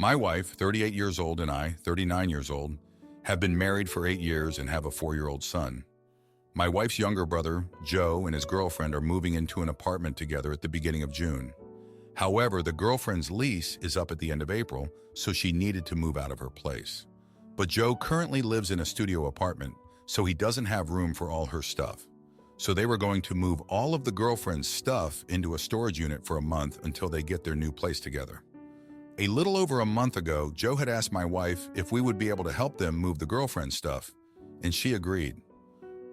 My wife, 38 years old, and I, 39 years old, have been married for 8 years and have a 4-year-old son. My wife's younger brother, Joe, and his girlfriend are moving into an apartment together at the beginning of June. However, the girlfriend's lease is up at the end of April, so she needed to move out of her place. But Joe currently lives in a studio apartment, so he doesn't have room for all her stuff. So they were going to move all of the girlfriend's stuff into a storage unit for a month until they get their new place together. A little over a month ago, Joe had asked my wife if we would be able to help them move the girlfriend's stuff, and she agreed.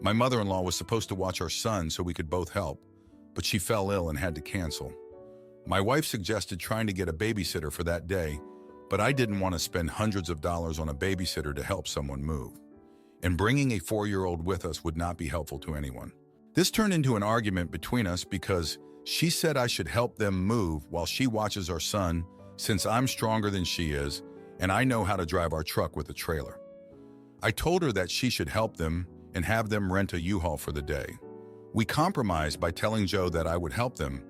My mother-in-law was supposed to watch our son so we could both help, but she fell ill and had to cancel. My wife suggested trying to get a babysitter for that day, but I didn't want to spend hundreds of dollars on a babysitter to help someone move. And bringing a 4-year-old with us would not be helpful to anyone. This turned into an argument between us because she said I should help them move while she watches our son, since I'm stronger than she is and I know how to drive our truck with a trailer. I told her that she should help them and have them rent a U-Haul for the day. We compromised by telling Joe that I would help them,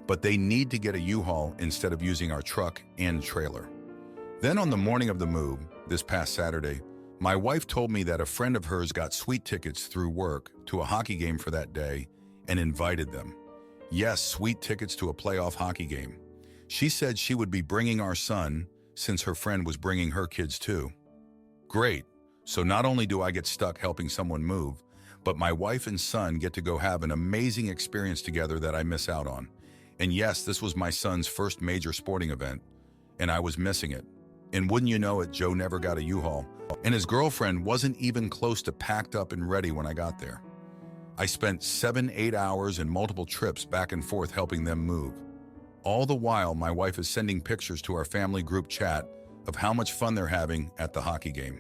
but they need to get a U-Haul instead of using our truck and trailer. Then on the morning of the move, this past Saturday, my wife told me that a friend of hers got sweet tickets through work to a hockey game for that day and invited them. Yes, sweet tickets to a playoff hockey game. She said she would be bringing our son since her friend was bringing her kids too. Great. So not only do I get stuck helping someone move, but my wife and son get to go have an amazing experience together that I miss out on. And yes, this was my son's first major sporting event, and I was missing it. And wouldn't you know it, Joe never got a U-Haul, and his girlfriend wasn't even close to packed up and ready when I got there. I spent 7-8 hours and multiple trips back and forth helping them move. All the while, my wife is sending pictures to our family group chat of how much fun they're having at the hockey game.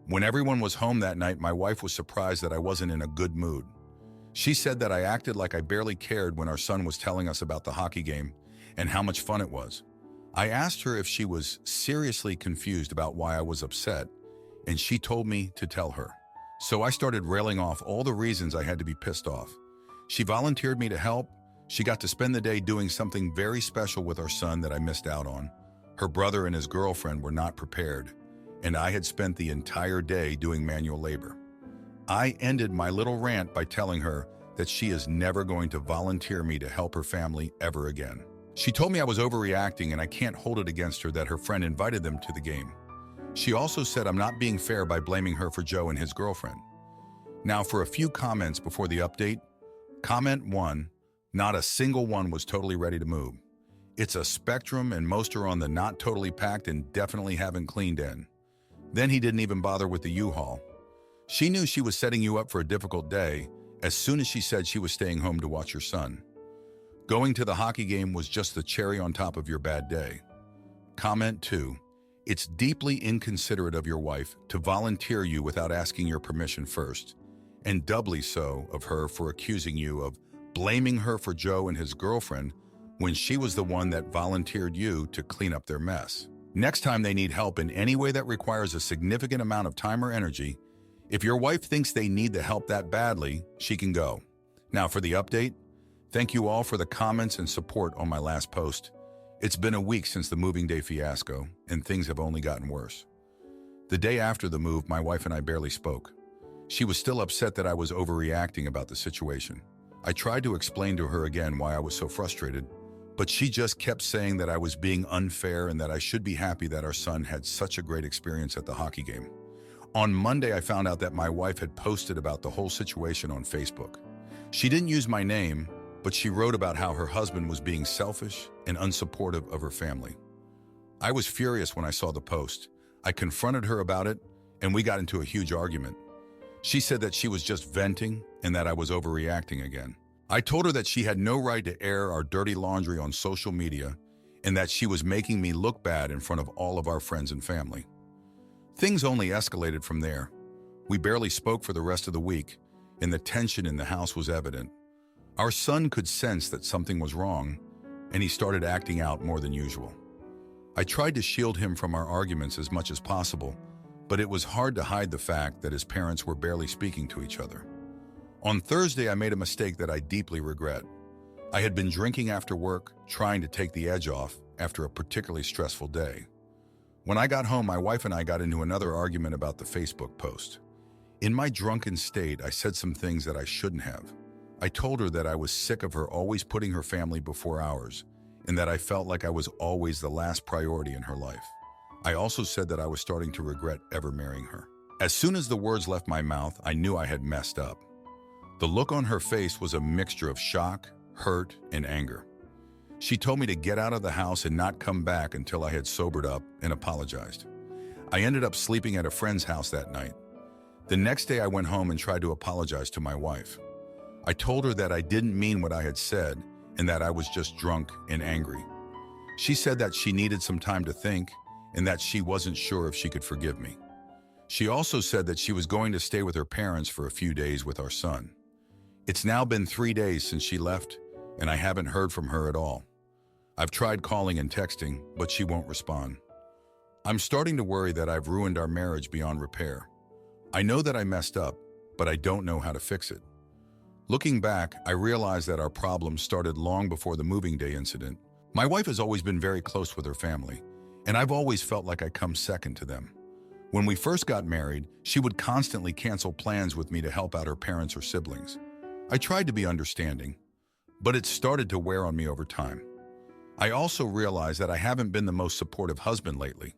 When everyone was home that night, my wife was surprised that I wasn't in a good mood. She said that I acted like I barely cared when our son was telling us about the hockey game and how much fun it was. I asked her if she was seriously confused about why I was upset, and she told me to tell her. So I started railing off all the reasons I had to be pissed off. She volunteered me to help. She got to spend the day doing something very special with our son that I missed out on. Her brother and his girlfriend were not prepared, and I had spent the entire day doing manual labor. I ended my little rant by telling her that she is never going to volunteer me to help her family ever again. She told me I was overreacting and I can't hold it against her that her friend invited them to the game. She also said I'm not being fair by blaming her for Joe and his girlfriend. Now for a few comments before the update. Comment 1. Not a single one was totally ready to move. It's a spectrum and most are on the not totally packed and definitely haven't cleaned in. Then he didn't even bother with the U-Haul. She knew she was setting you up for a difficult day as soon as she said she was staying home to watch your son. Going to the hockey game was just the cherry on top of your bad day. Comment 2. It's deeply inconsiderate of your wife to volunteer you without asking your permission first, and doubly so of her for accusing you of blaming her for Joe and his girlfriend when she was the one that volunteered you to clean up their mess. Next time they need help in any way that requires a significant amount of time or energy, if your wife thinks they need the help that badly, she can go. Now for the update, thank you all for the comments and support on my last post. It's been a week since the moving day fiasco, and things have only gotten worse. The day after the move, my wife and I barely spoke. She was still upset that I was overreacting about the situation. I tried to explain to her again why I was so frustrated, but she just kept saying that I was being unfair and that I should be happy that our son had such a great experience at the hockey game. On Monday, I found out that my wife had posted about the whole situation on Facebook. She didn't use my name, but she wrote about how her husband was being selfish and unsupportive of her family. I was furious when I saw the post. I confronted her about it, and we got into a huge argument. She said that she was just venting and that I was overreacting again. I told her that she had no right to air our dirty laundry on social media and that she was making me look bad in front of all of our friends and family. Things only escalated from there. We barely spoke for the rest of the week, and the tension in the house was evident. Our son could sense that something was wrong, and he started acting out more than usual. I tried to shield him from our arguments as much as possible, but it was hard to hide the fact that his parents were barely speaking to each other. On Thursday, I made a mistake that I deeply regret. I had been drinking after work, trying to take the edge off after a particularly stressful day. When I got home, my wife and I got into another argument about the Facebook post. In my drunken state, I said some things that I shouldn't have. I told her that I was sick of her always putting her family before ours, and that I felt like I was always the last priority in her life. I also said that I was starting to regret ever marrying her. As soon as the words left my mouth, I knew I had messed up. The look on her face was a mixture of shock, hurt, and anger. She told me to get out of the house and not come back until I had sobered up and apologized. I ended up sleeping at a friend's house that night. The next day I went home and tried to apologize to my wife. I told her that I didn't mean what I had said and that I was just drunk and angry. She said that she needed some time to think and that she wasn't sure if she could forgive me. She also said that she was going to stay with her parents for a few days with our son. It's now been 3 days since she left, and I haven't heard from her at all. I've tried calling and texting, but she won't respond. I'm starting to worry that I've ruined our marriage beyond repair. I know that I messed up, but I don't know how to fix it. Looking back, I realized that our problems started long before the moving day incident. My wife has always been very close with her family, and I've always felt like I come second to them. When we first got married, she would constantly cancel plans with me to help out her parents or siblings. I tried to be understanding, but it started to wear on me over time. I also realized that I haven't been the most supportive husband lately.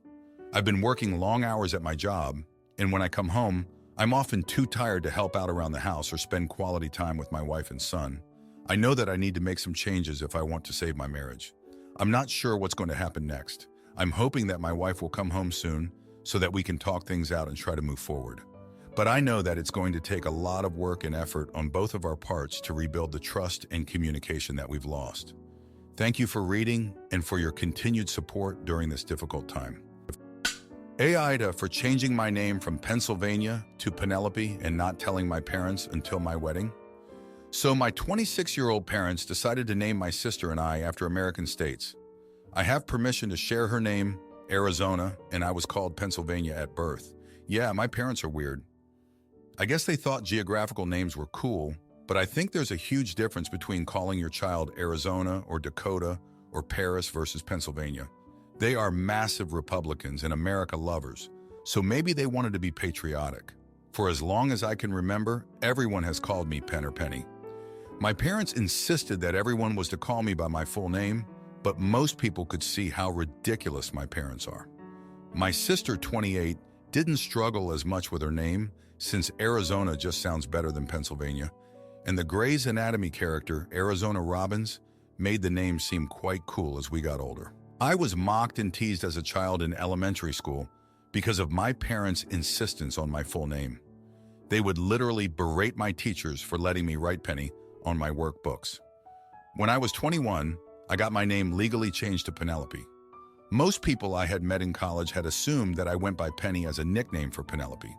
I've been working long hours at my job, and when I come home, I'm often too tired to help out around the house or spend quality time with my wife and son. I know that I need to make some changes if I want to save my marriage. I'm not sure what's going to happen next. I'm hoping that my wife will come home soon so that we can talk things out and try to move forward. But I know that it's going to take a lot of work and effort on both of our parts to rebuild the trust and communication that we've lost. Thank you for reading and for your continued support during this difficult time. Aita for changing my name from Pennsylvania to Penelope and not telling my parents until my wedding. So my 26-year-old parents decided to name my sister and I after American states. I have permission to share her name, Arizona, and I was called Pennsylvania at birth. Yeah, my parents are weird. I guess they thought geographical names were cool, but I think there's a huge difference between calling your child Arizona or Dakota or Paris versus Pennsylvania. They are massive Republicans and America lovers, so maybe they wanted to be patriotic. For as long as I can remember, everyone has called me Pen or Penny. My parents insisted that everyone was to call me by my full name, but most people could see how ridiculous my parents are. My sister, 28, didn't struggle as much with her name since Arizona just sounds better than Pennsylvania, and the Grey's Anatomy character, Arizona Robbins, made the name seem quite cool as we got older. I was mocked and teased as a child in elementary school because of my parents' insistence on my full name. They would literally berate my teachers for letting me write Penny on my workbooks. When I was 21, I got my name legally changed to Penelope. Most people I had met in college had assumed that I went by Penny as a nickname for Penelope.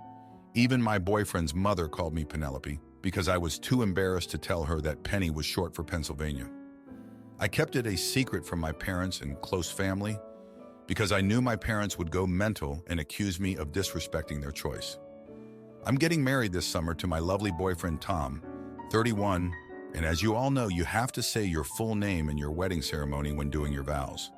Even my boyfriend's mother called me Penelope because I was too embarrassed to tell her that Penny was short for Pennsylvania. I kept it a secret from my parents and close family because I knew my parents would go mental and accuse me of disrespecting their choice. I'm getting married this summer to my lovely boyfriend Tom, 31, and as you all know, you have to say your full name in your wedding ceremony when doing your vows.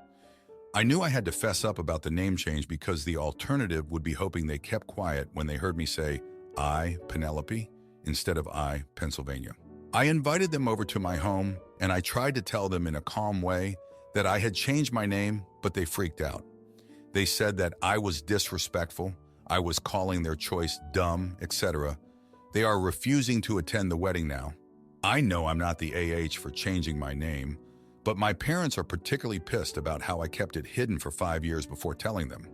I knew I had to fess up about the name change because the alternative would be hoping they kept quiet when they heard me say, I, Penelope, instead of I, Pennsylvania. I invited them over to my home, and I tried to tell them in a calm way that I had changed my name, but they freaked out. They said that I was disrespectful, I was calling their choice dumb, etc. They are refusing to attend the wedding now. I know I'm not the AH for changing my name, but my parents are particularly pissed about how I kept it hidden for 5 years before telling them.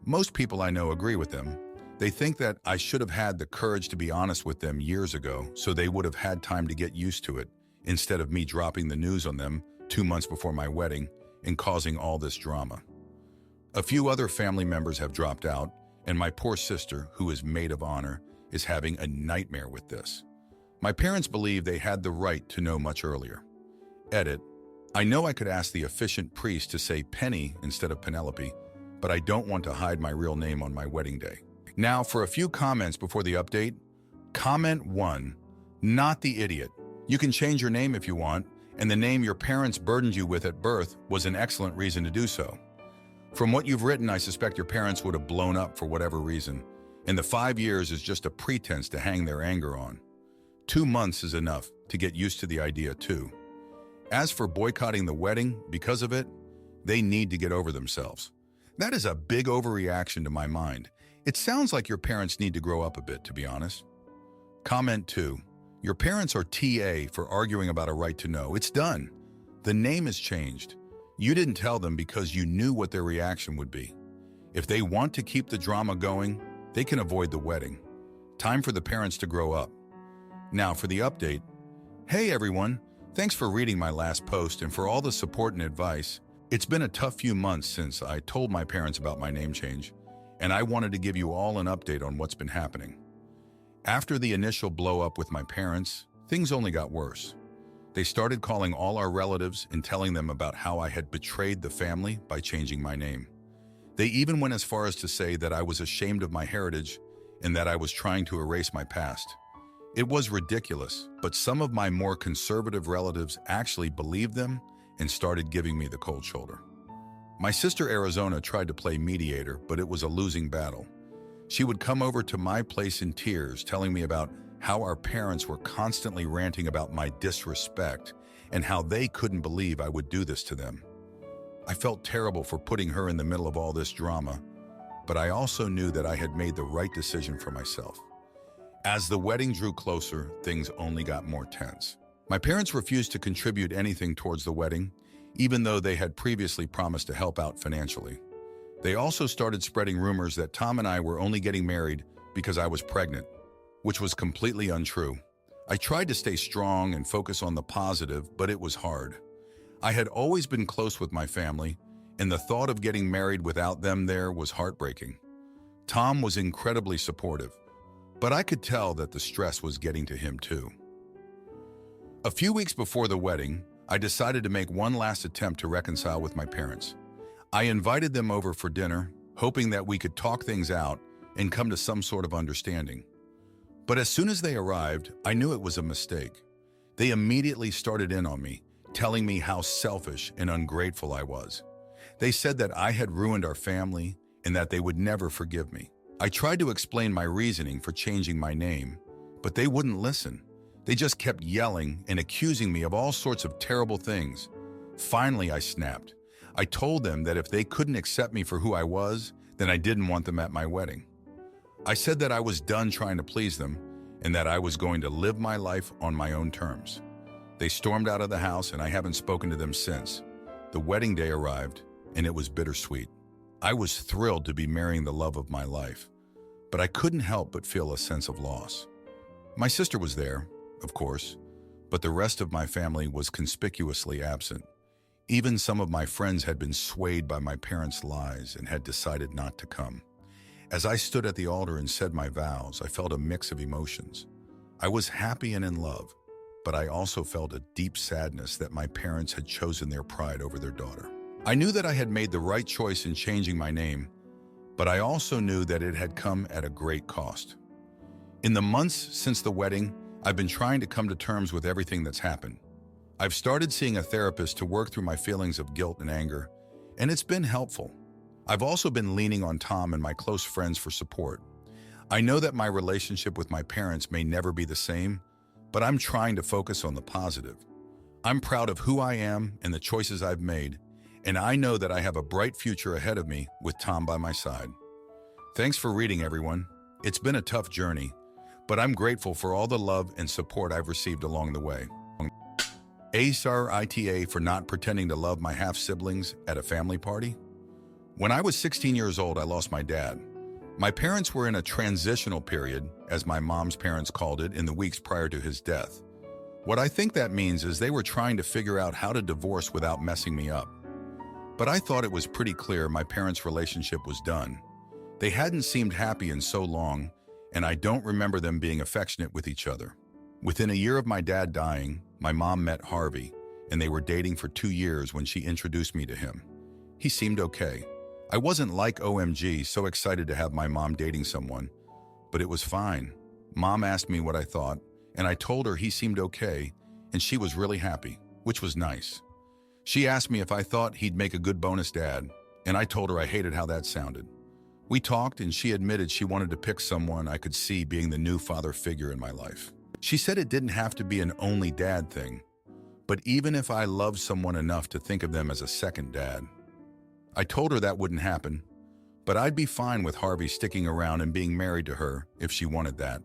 Most people I know agree with them. They think that I should have had the courage to be honest with them years ago so they would have had time to get used to it, instead of me dropping the news on them 2 months before my wedding and causing all this drama. A few other family members have dropped out, and my poor sister, who is maid of honor, is having a nightmare with this. My parents believe they had the right to know much earlier. Edit. I know I could ask the efficient priest to say Penny instead of Penelope, but I don't want to hide my real name on my wedding day. Now for a few comments before the update. Comment 1. Not the idiot. You can change your name if you want, and the name your parents burdened you with at birth was an excellent reason to do so. From what you've written, I suspect your parents would have blown up for whatever reason, and the 5 years is just a pretense to hang their anger on. 2 months is enough to get used to the idea too. As for boycotting the wedding because of it, they need to get over themselves. That is a big overreaction to my mind. It sounds like your parents need to grow up a bit, to be honest. Comment 2. Your parents are TA for arguing about a right to know. It's done. The name is changed. You didn't tell them because you knew what their reaction would be. If they want to keep the drama going, they can avoid the wedding. Time for the parents to grow up. Now for the update. Hey everyone, thanks for reading my last post and for all the support and advice. It's been a tough few months since I told my parents about my name change, and I wanted to give you all an update on what's been happening. After the initial blow-up with my parents, things only got worse. They started calling all our relatives and telling them about how I had betrayed the family by changing my name. They even went as far as to say that I was ashamed of my heritage and that I was trying to erase my past. It was ridiculous, but some of my more conservative relatives actually believed them and started giving me the cold shoulder. My sister Arizona tried to play mediator, but it was a losing battle. She would come over to my place in tears, telling me about how our parents were constantly ranting about my disrespect and how they couldn't believe I would do this to them. I felt terrible for putting her in the middle of all this drama, but I also knew that I had made the right decision for myself. As the wedding drew closer, things only got more tense. My parents refused to contribute anything towards the wedding, even though they had previously promised to help out financially. They also started spreading rumors that Tom and I were only getting married because I was pregnant, which was completely untrue. I tried to stay strong and focus on the positive, but it was hard. I had always been close with my family, and the thought of getting married without them there was heartbreaking. Tom was incredibly supportive, but I could tell that the stress was getting to him too. A few weeks before the wedding, I decided to make one last attempt to reconcile with my parents. I invited them over for dinner, hoping that we could talk things out and come to some sort of understanding. But as soon as they arrived, I knew it was a mistake. They immediately started in on me, telling me how selfish and ungrateful I was. They said that I had ruined our family and that they would never forgive me. I tried to explain my reasoning for changing my name, but they wouldn't listen. They just kept yelling and accusing me of all sorts of terrible things. Finally, I snapped. I told them that if they couldn't accept me for who I was, then I didn't want them at my wedding. I said that I was done trying to please them and that I was going to live my life on my own terms. They stormed out of the house and I haven't spoken to them since. The wedding day arrived and it was bittersweet. I was thrilled to be marrying the love of my life, but I couldn't help but feel a sense of loss. My sister was there, of course, but the rest of my family was conspicuously absent. Even some of my friends had been swayed by my parents' lies and had decided not to come. As I stood at the altar and said my vows, I felt a mix of emotions. I was happy and in love, but I also felt a deep sadness that my parents had chosen their pride over their daughter. I knew that I had made the right choice in changing my name, but I also knew that it had come at a great cost. In the months since the wedding, I've been trying to come to terms with everything that's happened. I've started seeing a therapist to work through my feelings of guilt and anger, and it's been helpful. I've also been leaning on Tom and my close friends for support. I know that my relationship with my parents may never be the same, but I'm trying to focus on the positive. I'm proud of who I am and the choices I've made, and I know that I have a bright future ahead of me with Tom by my side. Thanks for reading, everyone. It's been a tough journey, but I'm grateful for all the love and support I've received along the way. Aita for not pretending to love my half-siblings at a family party. When I was 16 years old, I lost my dad. My parents were in a transitional period, as my mom's parents called it, in the weeks prior to his death. What I think that means is they were trying to figure out how to divorce without messing me up. But I thought it was pretty clear my parents' relationship was done. They hadn't seemed happy in so long, and I don't remember them being affectionate with each other. Within a year of my dad dying, my mom met Harvey, and they were dating for 2 years when she introduced me to him. He seemed okay. I wasn't like OMG, so excited to have my mom dating someone, but it was fine. Mom asked me what I thought, and I told her he seemed okay, and she was really happy, which was nice. She asked me if I thought he'd make a good bonus dad. and I told her I hated how that sounded. We talked, and she admitted she wanted to pick someone I could see being the new father figure in my life. She said it didn't have to be an only dad thing, but even if I loved someone enough to think of them as a second dad. I told her that wouldn't happen, but I'd be fine with Harvey sticking around and being married to her if she wanted that.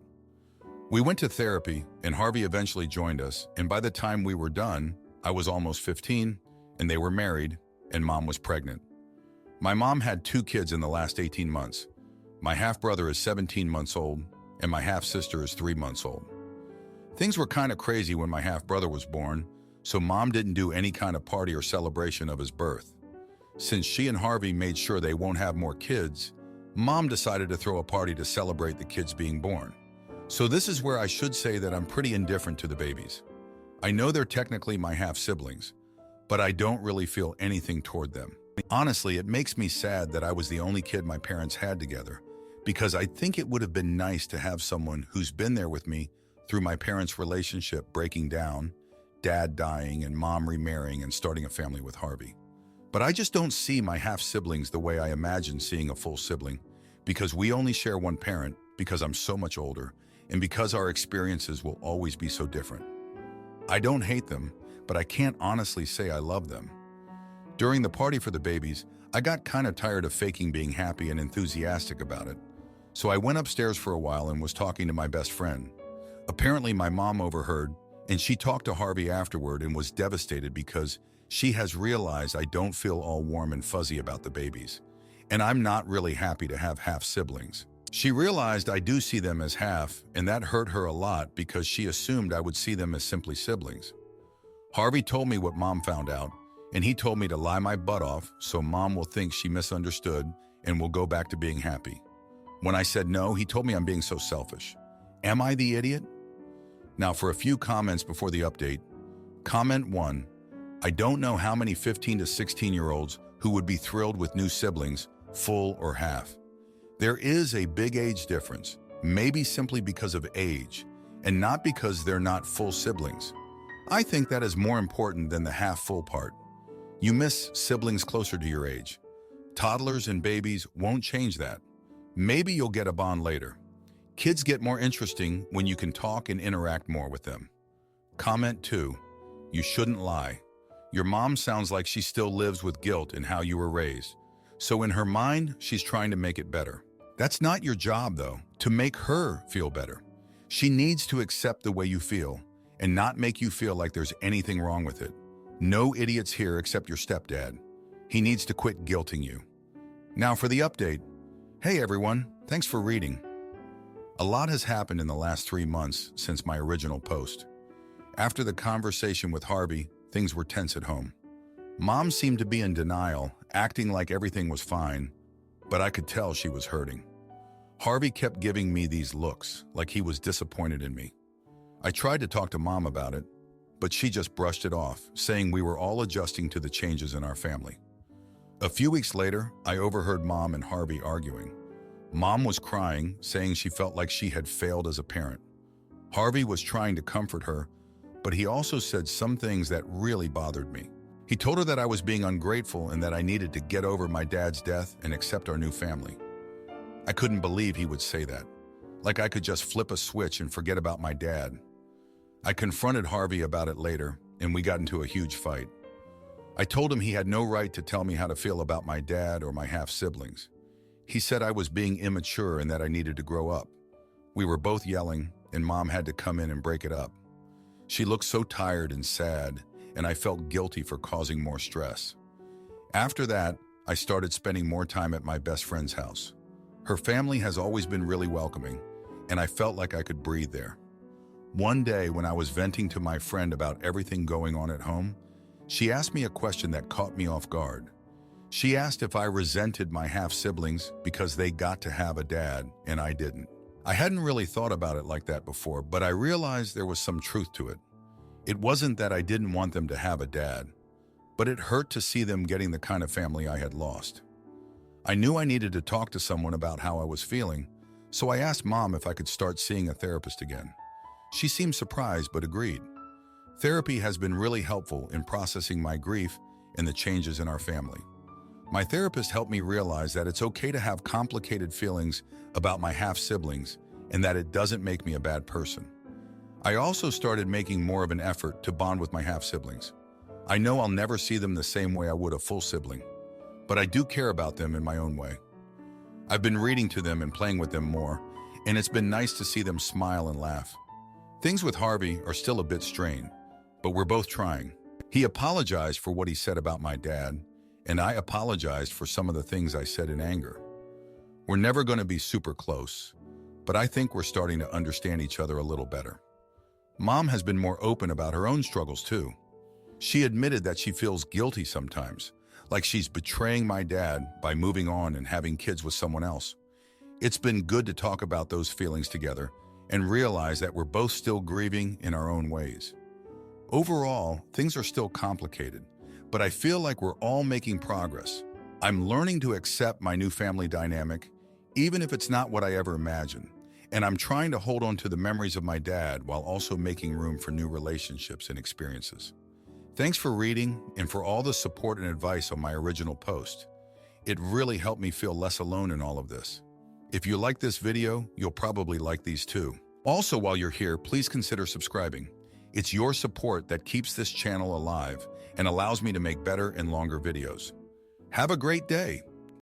We went to therapy, and Harvey eventually joined us, and by the time we were done, I was almost 15, and they were married, and Mom was pregnant. My mom had 2 kids in the last 18 months. My half-brother is 17 months old, and my half-sister is 3 months old. Things were kind of crazy when my half-brother was born, so Mom didn't do any kind of party or celebration of his birth. Since she and Harvey made sure they won't have more kids, Mom decided to throw a party to celebrate the kids being born. So this is where I should say that I'm pretty indifferent to the babies. I know they're technically my half-siblings, but I don't really feel anything toward them. Honestly, it makes me sad that I was the only kid my parents had together, because I think it would have been nice to have someone who's been there with me through my parents' relationship breaking down, Dad dying, and Mom remarrying and starting a family with Harvey. But I just don't see my half-siblings the way I imagine seeing a full sibling, because we only share one parent, because I'm so much older, and because our experiences will always be so different. I don't hate them, but I can't honestly say I love them. During the party for the babies, I got kind of tired of faking being happy and enthusiastic about it. So I went upstairs for a while and was talking to my best friend. Apparently my mom overheard, and she talked to Harvey afterward and was devastated because she has realized I don't feel all warm and fuzzy about the babies, and I'm not really happy to have half-siblings. She realized I do see them as half, and that hurt her a lot because she assumed I would see them as simply siblings. Harvey told me what Mom found out, and he told me to lie my butt off so Mom will think she misunderstood and will go back to being happy. When I said no, he told me I'm being so selfish. Am I the idiot? Now for a few comments before the update. Comment 1. I don't know how many 15 to 16-year-olds who would be thrilled with new siblings, full or half. There is a big age difference, maybe simply because of age, and not because they're not full siblings. I think that is more important than the half-full part. You miss siblings closer to your age. Toddlers and babies won't change that. Maybe you'll get a bond later. Kids get more interesting when you can talk and interact more with them. Comment 2. You shouldn't lie. Your mom sounds like she still lives with guilt in how you were raised. So in her mind, she's trying to make it better. That's not your job, though, to make her feel better. She needs to accept the way you feel and not make you feel like there's anything wrong with it. No idiots here except your stepdad. He needs to quit guilting you. Now for the update. Hey everyone, thanks for reading. A lot has happened in the last 3 months since my original post. After the conversation with Harvey, things were tense at home. Mom seemed to be in denial, acting like everything was fine, but I could tell she was hurting. Harvey kept giving me these looks, like he was disappointed in me. I tried to talk to Mom about it, but she just brushed it off, saying we were all adjusting to the changes in our family. A few weeks later, I overheard Mom and Harvey arguing. Mom was crying, saying she felt like she had failed as a parent. Harvey was trying to comfort her, but he also said some things that really bothered me. He told her that I was being ungrateful and that I needed to get over my dad's death and accept our new family. I couldn't believe he would say that, like I could just flip a switch and forget about my dad. I confronted Harvey about it later, and we got into a huge fight. I told him he had no right to tell me how to feel about my dad or my half-siblings. He said I was being immature and that I needed to grow up. We were both yelling, and Mom had to come in and break it up. She looked so tired and sad, and I felt guilty for causing more stress. After that, I started spending more time at my best friend's house. Her family has always been really welcoming, and I felt like I could breathe there. One day, when I was venting to my friend about everything going on at home, she asked me a question that caught me off guard. She asked if I resented my half-siblings because they got to have a dad and I didn't. I hadn't really thought about it like that before, but I realized there was some truth to it. It wasn't that I didn't want them to have a dad, but it hurt to see them getting the kind of family I had lost. I knew I needed to talk to someone about how I was feeling, so I asked Mom if I could start seeing a therapist again. She seemed surprised but agreed. Therapy has been really helpful in processing my grief and the changes in our family. My therapist helped me realize that it's okay to have complicated feelings about my half-siblings and that it doesn't make me a bad person. I also started making more of an effort to bond with my half-siblings. I know I'll never see them the same way I would a full sibling, but I do care about them in my own way. I've been reading to them and playing with them more, and it's been nice to see them smile and laugh. Things with Harvey are still a bit strained, but we're both trying. He apologized for what he said about my dad, and I apologized for some of the things I said in anger. We're never going to be super close, but I think we're starting to understand each other a little better. Mom has been more open about her own struggles too. She admitted that she feels guilty sometimes, like she's betraying my dad by moving on and having kids with someone else. It's been good to talk about those feelings together and realize that we're both still grieving in our own ways. Overall, things are still complicated, but I feel like we're all making progress. I'm learning to accept my new family dynamic, even if it's not what I ever imagined, and I'm trying to hold on to the memories of my dad while also making room for new relationships and experiences. Thanks for reading and for all the support and advice on my original post. It really helped me feel less alone in all of this. If you like this video, you'll probably like these too. Also, while you're here, please consider subscribing. It's your support that keeps this channel alive and allows me to make better and longer videos. Have a great day.